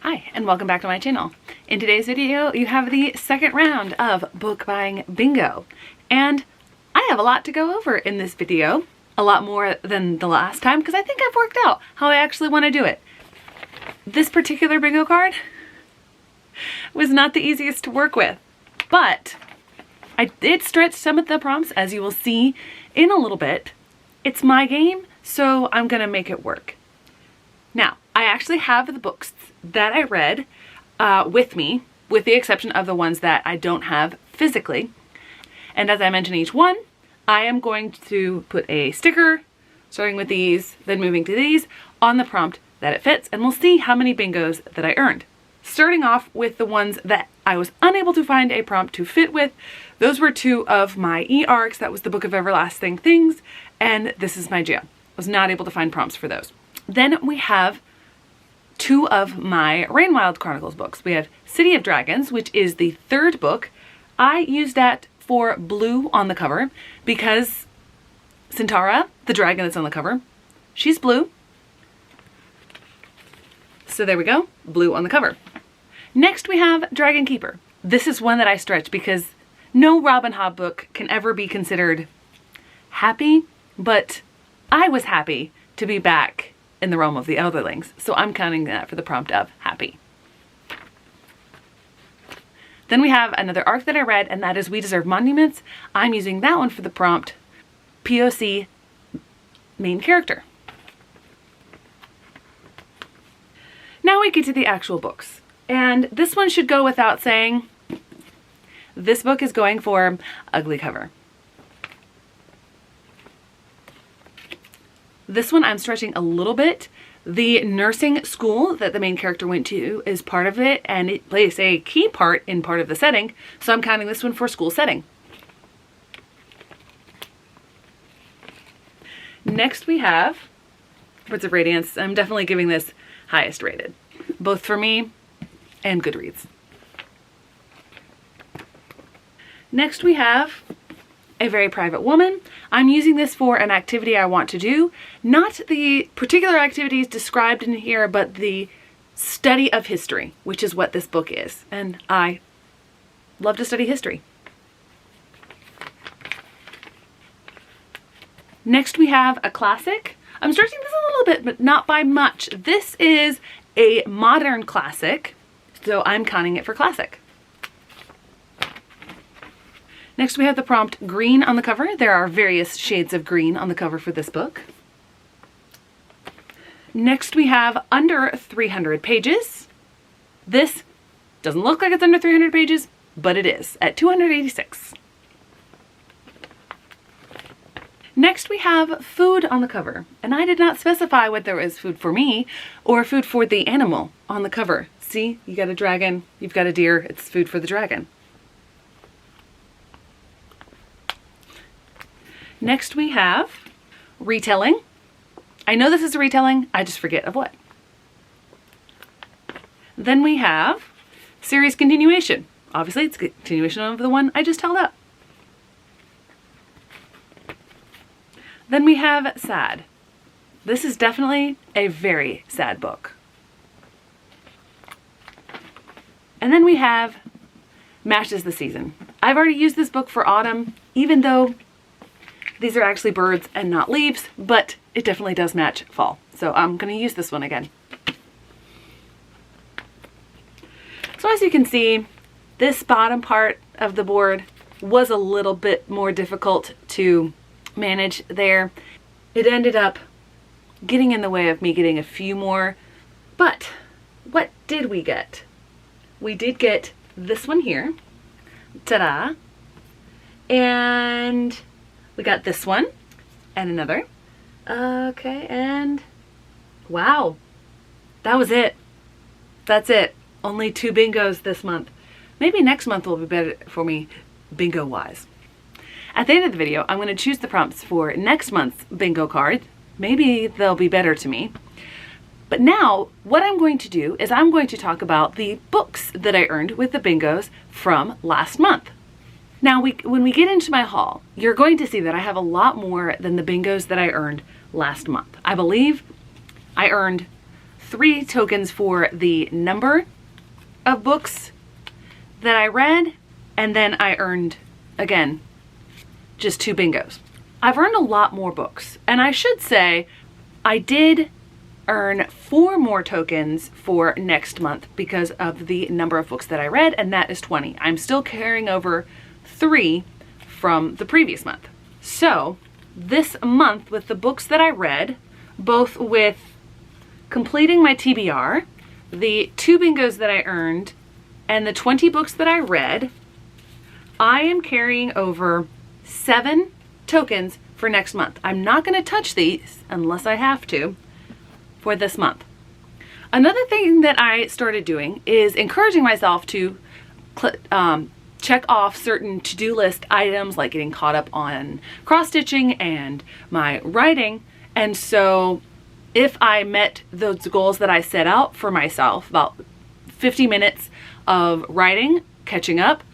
Hi, and welcome back to my channel. In today's video, you have the second round of book buying bingo. And I have a lot to go over in this video, a lot more than the last time, because I think I've worked out how I actually want to do it. This particular bingo card was not the easiest to work with, but I did stretch some of the prompts, as you will see in a little bit. It's my game, so I'm gonna make it work. Now, I actually have the books that I read with me, with the exception of the ones that I don't have physically. And as I mentioned each one, I am going to put a sticker, starting with these, then moving to these, on the prompt that it fits, and we'll see how many bingos that I earned. Starting off with the ones that I was unable to find a prompt to fit with. Those were two of my e-arcs. That was the Book of Everlasting Things, and This Is My Jail. I was not able to find prompts for those. Then we have two of my Rainwild Chronicles books. We have City of Dragons, which is the third book. I used that for blue on the cover because Centaura, the dragon that's on the cover, she's blue. So there we go, blue on the cover. Next we have Dragon Keeper. This is one that I stretch because no Robin Hobb book can ever be considered happy, but I was happy to be back in the realm of the Elderlings, so I'm counting that for the prompt of happy. Then we have another arc that I read, and that is We Deserve Monuments. I'm using that one for the prompt POC main character. Now we get to the actual books, and this one should go without saying. This book is going for ugly cover. This one I'm stretching a little bit. The nursing school that the main character went to is part of it, and it plays a key part in part of the setting, so I'm counting this one for school setting. Next we have Words of Radiance. I'm definitely giving this highest rated, both for me and Goodreads. Next we have A Very Private Woman. I'm using this for an activity I want to do. Not the particular activities described in here, but the study of history, which is what this book is. And I love to study history. Next we have a classic. I'm stretching this a little bit, but not by much. This is a modern classic, so I'm counting it for classic. Next we have the prompt green on the cover. There are various shades of green on the cover for this book. Next we have under 300 pages. This doesn't look like it's under 300 pages, but it is at 286. Next we have food on the cover, and I did not specify whether it was food for me or food for the animal on the cover. See, you got a dragon, you've got a deer, it's food for the dragon. Next we have retelling. I know this is a retelling, I just forget of what. Then we have series continuation. Obviously it's a continuation of the one I just held up. Then we have sad. This is definitely a very sad book. And then we have Matches the Season. I've already used this book for autumn, even though these are actually birds and not leaves, but it definitely does match fall. So I'm going to use this one again. So as you can see, this bottom part of the board was a little bit more difficult to manage there. It ended up getting in the way of me getting a few more. But what did we get? We did get this one here. Ta-da! And we got this one and another. Okay, and wow, that was it. That's it. Only 2 bingos this month. Maybe next month will be better for me bingo wise. At the end of the video, I'm going to choose the prompts for next month's bingo card. Maybe they'll be better to me. But now what I'm going to do is I'm going to talk about the books that I earned with the bingos from last month. Now, when we get into my haul, you're going to see that I have a lot more than the bingos that I earned last month. I believe I earned 3 tokens for the number of books that I read, and then I earned, again, just 2 bingos. I've earned a lot more books, and I should say I did earn 4 more tokens for next month because of the number of books that I read, and that is 20. I'm still carrying over 3 from the previous month. So this month, with the books that I read, both with completing my TBR, the 2 bingos that I earned, and the 20 books that I read, I am carrying over 7 tokens for next month. I'm not going to touch these unless I have to for this month. Another thing that I started doing is encouraging myself to check off certain to-do list items, like getting caught up on cross-stitching and my writing. And so if I met those goals that I set out for myself, about 50 minutes of writing, catching up,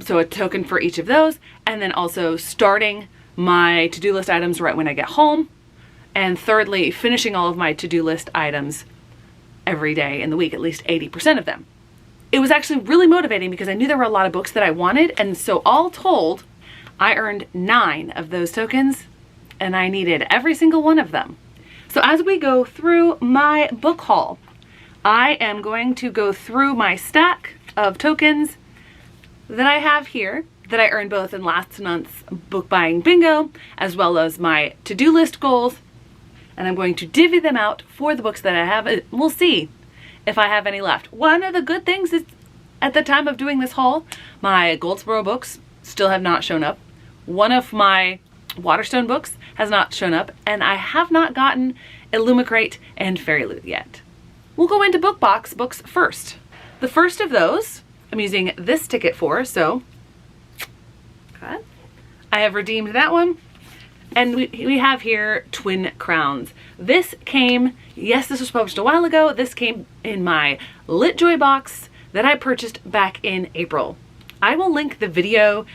so a token for each of those, and then also starting my to-do list items right when I get home, and thirdly, finishing all of my to-do list items every day in the week, at least 80% of them. It was actually really motivating because I knew there were a lot of books that I wanted, and so all told, I earned 9 of those tokens, and I needed every single one of them. So as we go through my book haul, I am going to go through my stack of tokens that I have here that I earned both in last month's book buying bingo as well as my to-do list goals, and I'm going to divvy them out for the books that I have. We'll see if I have any left. One of the good things is at the time of doing this haul, my Goldsboro books still have not shown up. One of my Waterstone books has not shown up, and I have not gotten Illumicrate and Fairy Loot yet. We'll go into book box books first. The first of those I'm using this ticket for, so okay. I have redeemed that one. And we have here Twin Crowns. This came, yes, this was published a while ago. This came in my LitJoy box that I purchased back in April. I will link the video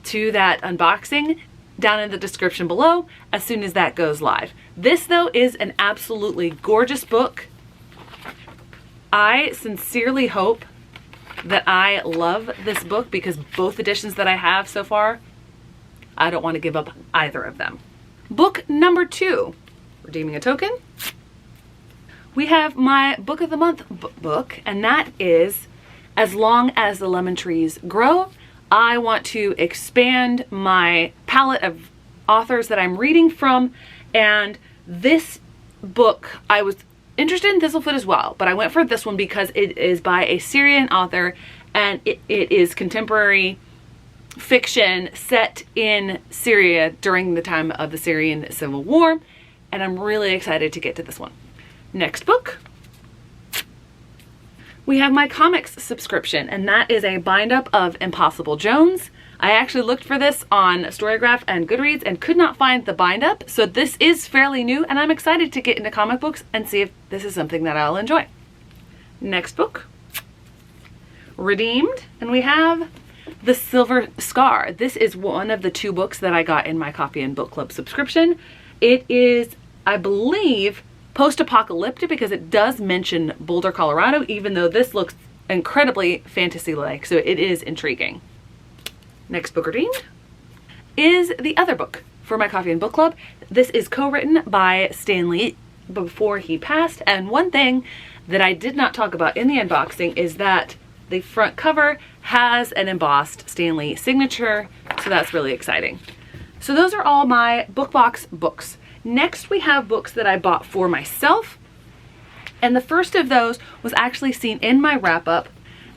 to that unboxing down in the description below as soon as that goes live. This, though, is an absolutely gorgeous book. I sincerely hope that I love this book because both editions that I have so far, I don't want to give up either of them. Book number 2, redeeming a token. We have my book of the month book, and that is As Long as the Lemon Trees Grow. I want to expand my palette of authors that I'm reading from, and this book, I was interested in Thistlefoot as well, but I went for this one because it is by a Syrian author, and it is contemporary fiction set in Syria during the time of the Syrian Civil War, and I'm really excited to get to this one. Next book, we have my comics subscription, and that is a bind-up of Impossible Jones. I actually looked for this on Storygraph and Goodreads and could not find the bind-up, so this is fairly new, and I'm excited to get into comic books and see if this is something that I'll enjoy. Next book, redeemed, and we have The Silver Scar. This is one of the 2 books that I got in my Coffee and Book Club subscription. It is, I believe, post-apocalyptic because it does mention Boulder, Colorado, even though this looks incredibly fantasy-like, so it is intriguing. Next book redeemed is the other book for my Coffee and Book Club. This is co-written by Stan Lee before he passed, and one thing that I did not talk about in the unboxing is that the front cover has an embossed Stan Lee signature, so that's really exciting. So those are all my book box books. Next, we have books that I bought for myself, and the first of those was actually seen in my wrap-up,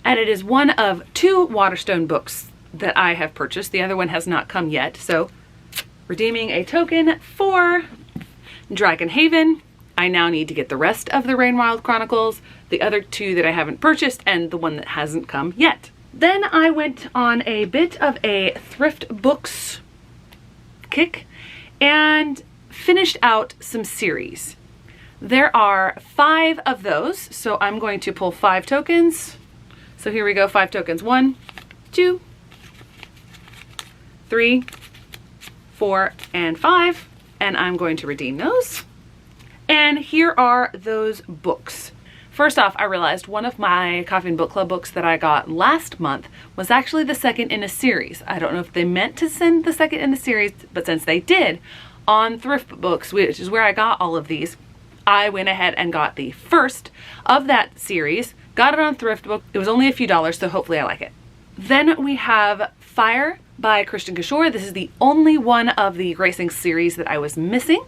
and it is one of 2 Waterstone books that I have purchased. The other one has not come yet, so redeeming a token for Dragon Haven. I now need to get the rest of the Rainwild Chronicles, the other 2 that I haven't purchased, and the one that hasn't come yet. Then I went on a bit of a thrift books kick and finished out some series. There are 5 of those, so I'm going to pull 5 tokens. So here we go, 5 tokens. 1, 2, 3, 4, and 5, and I'm going to redeem those. And here are those books. First off, I realized one of my Coffee and Book Club books that I got last month was actually the second in a series. I don't know if they meant to send the second in the series, but since they did, on Thrift Books, which is where I got all of these, I went ahead and got the first of that series, got it on Thrift Book. It was only a few dollars, so hopefully I like it. Then we have Fire by Christian Kishore. This is the only one of the Gracing series that I was missing.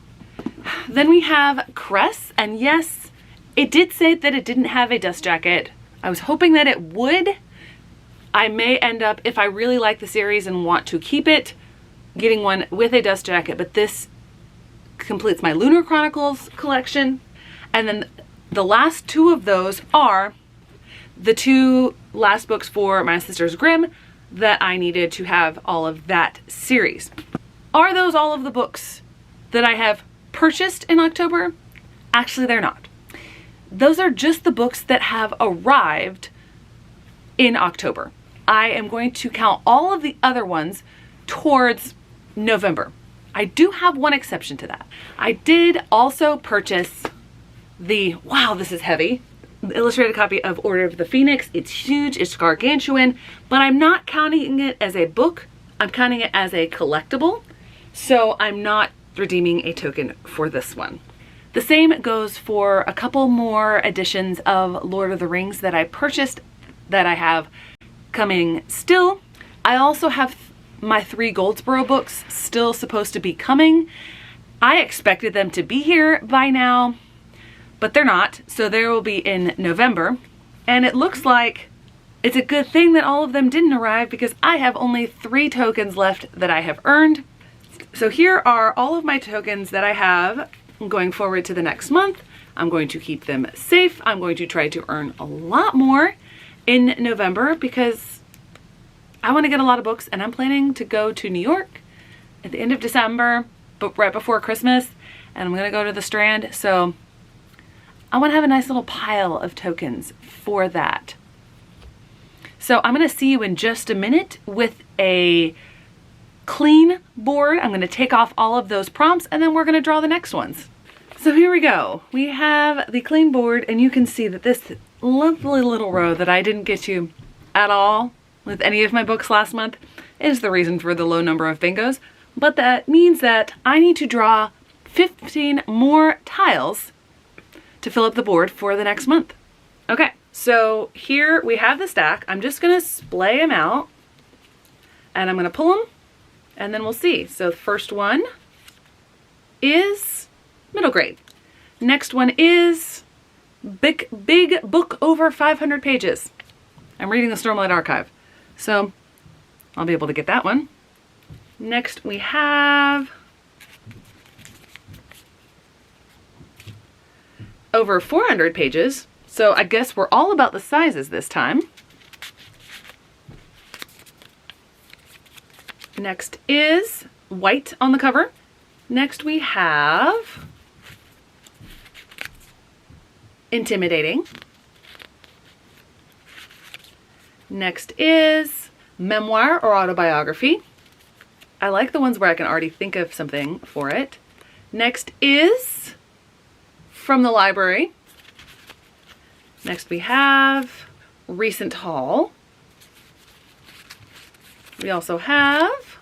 Then we have Cress, and yes, it did say that it didn't have a dust jacket. I was hoping that it would. I may end up, if I really like the series and want to keep it, getting one with a dust jacket, but this completes my Lunar Chronicles collection. And then the last two of those are the two last books for My Sisters Grimm that I needed to have all of that series. Are those all of the books that I have purchased in October? Actually, they're not. Those are just the books that have arrived in October. I am going to count all of the other ones towards November. I do have one exception to that. I did also purchase the, wow, this is heavy, the illustrated copy of Order of the Phoenix. It's huge, it's gargantuan, but I'm not counting it as a book. I'm counting it as a collectible. So I'm not redeeming a token for this one. The same goes for a couple more editions of Lord of the Rings that I purchased that I have coming still. I also have my 3 Goldsboro books still supposed to be coming. I expected them to be here by now, but they're not. So they will be in November. And it looks like it's a good thing that all of them didn't arrive because I have only 3 tokens left that I have earned. So here are all of my tokens that I have going forward to the next month. I'm going to keep them safe. I'm going to try to earn a lot more in November because I want to get a lot of books, and I'm planning to go to New York at the end of December, but right before Christmas, and I'm going to go to the Strand. So I want to have a nice little pile of tokens for that. So I'm going to see you in just a minute with a clean board. I'm going to take off all of those prompts, and then we're going to draw the next ones. So here we go. We have the clean board, and you can see that this lovely little row that I didn't get to at all with any of my books last month is the reason for the low number of bingos. But that means that I need to draw 15 more tiles to fill up the board for the next month. Okay, so here we have the stack. I'm just going to splay them out, and I'm going to pull them, and then we'll see. So the first one is middle grade. Next one is big book over 500 pages. I'm reading the Stormlight Archive, so I'll be able to get that one. Next we have over 400 pages. So I guess we're all about the sizes this time. Next is white on the cover. Next we have intimidating. Next is memoir or autobiography. I like the ones where I can already think of something for it. Next is from the library. Next we have recent haul. We also have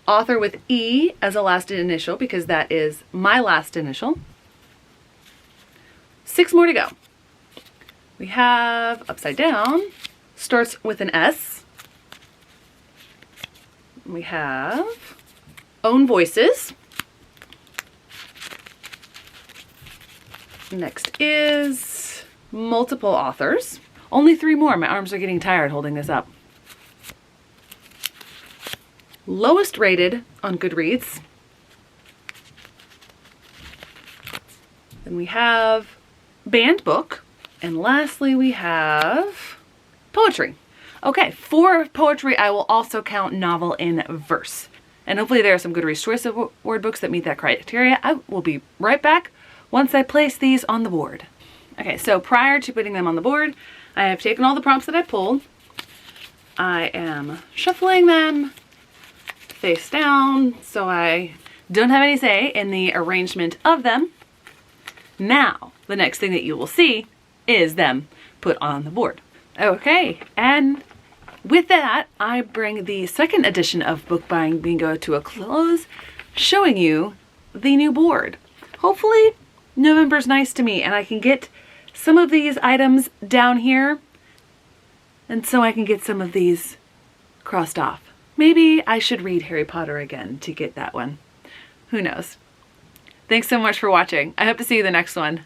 author with E as a last initial because that is my last initial. 6 more to go. We have upside down, starts with an S. We have own voices. Next is multiple authors. Only 3 more. My arms are getting tired holding this up. Lowest rated on Goodreads. Then we have banned book. And lastly, we have poetry. Okay, for poetry, I will also count novel in verse. And hopefully there are some Goodreads Choice Award books that meet that criteria. I will be right back once I place these on the board. Okay, so prior to putting them on the board, I have taken all the prompts that I pulled. I am shuffling them face down so I don't have any say in the arrangement of them. Now, the next thing that you will see is them put on the board. Okay, and with that, I bring the second edition of Book Buying Bingo to a close, showing you the new board. Hopefully November's nice to me and I can get some of these items down here, and so I can get some of these crossed off. Maybe I should read Harry Potter again to get that one. Who knows? Thanks so much for watching. I hope to see you in the next one.